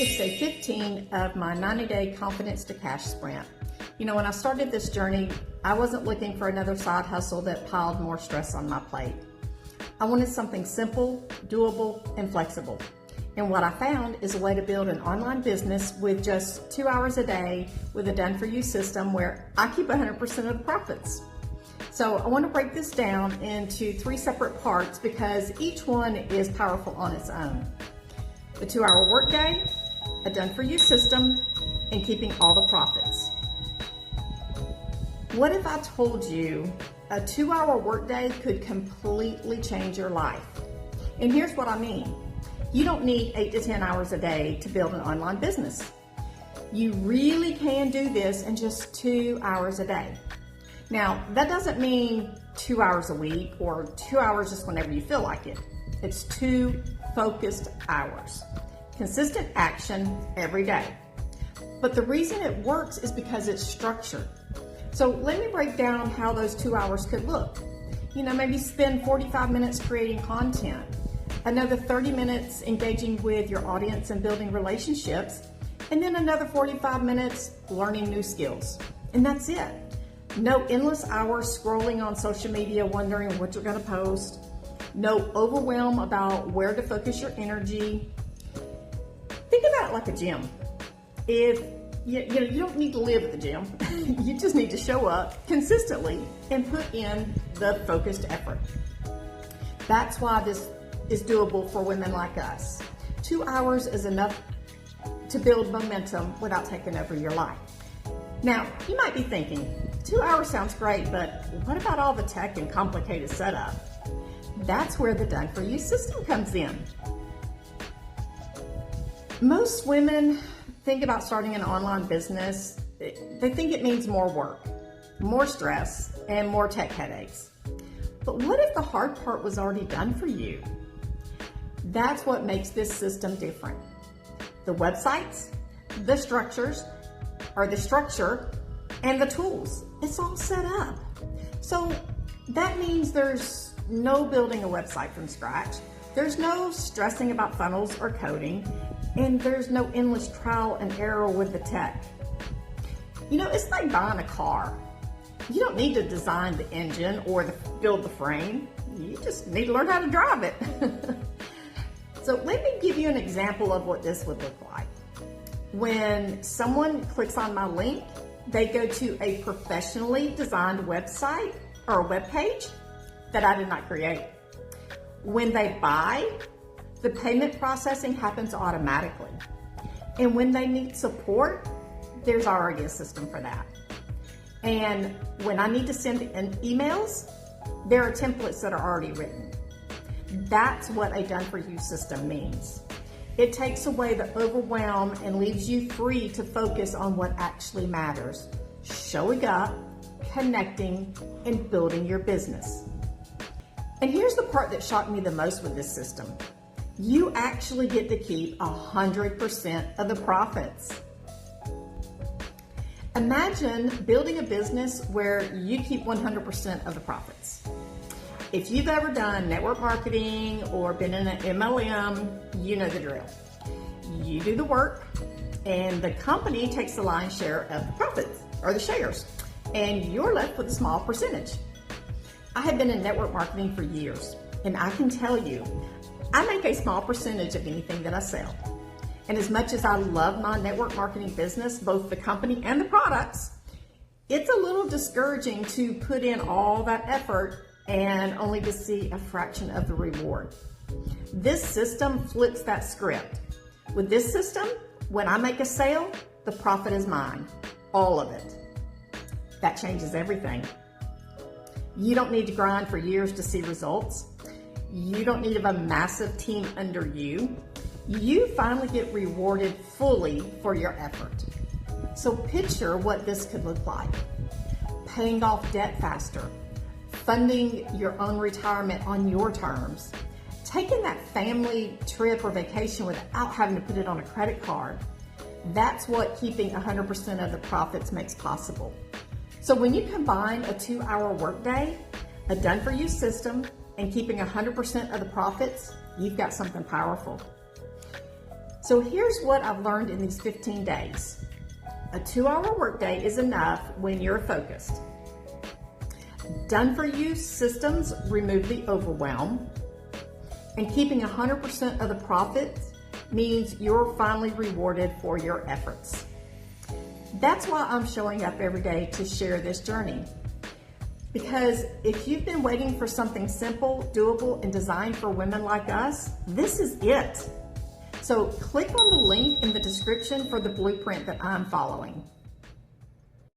It's day 15 of my 90-day confidence to cash sprint. You know, when I started this journey, I wasn't looking for another side hustle that piled more stress on my plate. I wanted something simple, doable, and flexible. And what I found is a way to build an online business with just 2 hours a day with a done-for-you system where I keep 100% of the profits. So I want to break this down into 3 separate parts because each one is powerful on its own. The 2-hour workday, a done-for-you system, and keeping all the profits. What if I told you a 2-hour workday could completely change your life? And here's what I mean. You don't need 8 to 10 hours a day to build an online business. You really can do this in just 2 hours a day. Now, that doesn't mean 2 hours a week or 2 hours just whenever you feel like it. It's 2 focused hours. Consistent action every day. But the reason it works is because it's structured. So let me break down how those 2 hours could look. You know, maybe spend 45 minutes creating content, another 30 minutes engaging with your audience and building relationships, and then another 45 minutes learning new skills. And that's it. No endless hours scrolling on social media wondering what you're going to post. No overwhelm about where to focus your energy. Think about it like a gym. If you don't need to live at the gym. You just need to show up consistently and put in the focused effort. That's why this is doable for women like us. 2 hours is enough to build momentum without taking over your life. Now, you might be thinking, 2 hours sounds great, but what about all the tech and complicated setup? That's where the done-for-you system comes in. Most women think about starting an online business. They think it means more work, more stress, and more tech headaches. But what if the hard part was already done for you? That's what makes this system different. The websites, the structure, and the tools. It's all set up. So that means there's no building a website from scratch. There's no stressing about funnels or coding, and there's no endless trial and error with the tech. You know, it's like buying a car. You don't need to design the engine or build the frame. You just need to learn how to drive it. So let me give you an example of what this would look like. When someone clicks on my link, they go to a professionally designed website or a web page that I did not create. When they buy, the payment processing happens automatically. And when they need support, there's already a system for that. And when I need to send in emails, there are templates that are already written. That's what a done-for-you system means. It takes away the overwhelm and leaves you free to focus on what actually matters. Showing up, connecting, and building your business. And here's the part that shocked me the most with this system. You actually get to keep 100% of the profits. Imagine building a business where you keep 100% of the profits. If you've ever done network marketing or been in an MLM, you know the drill. You do the work and the company takes the lion's share of the profits or the shares, and you're left with a small percentage. I have been in network marketing for years, and I can tell you, I make a small percentage of anything that I sell. And as much as I love my network marketing business, both the company and the products, it's a little discouraging to put in all that effort and only to see a fraction of the reward. This system flips that script. With this system, when I make a sale, the profit is mine, all of it. That changes everything. You don't need to grind for years to see results. You don't need a massive team under you. You finally get rewarded fully for your effort. So picture what this could look like. Paying off debt faster, funding your own retirement on your terms, taking that family trip or vacation without having to put it on a credit card. That's what keeping 100% of the profits makes possible. So when you combine a 2-hour workday, a done-for-you system, and keeping 100% of the profits, you've got something powerful. So So here's what I've learned in these 15 days. A 2-hour workday is enough when you're focused. Done for you systems remove the overwhelm. And keeping 100% of the profits means you're finally rewarded for your efforts. That's why I'm showing up every day to share this journey. Because if you've been waiting for something simple, doable, and designed for women like us, this is it. So click on the link in the description for the blueprint that I'm following.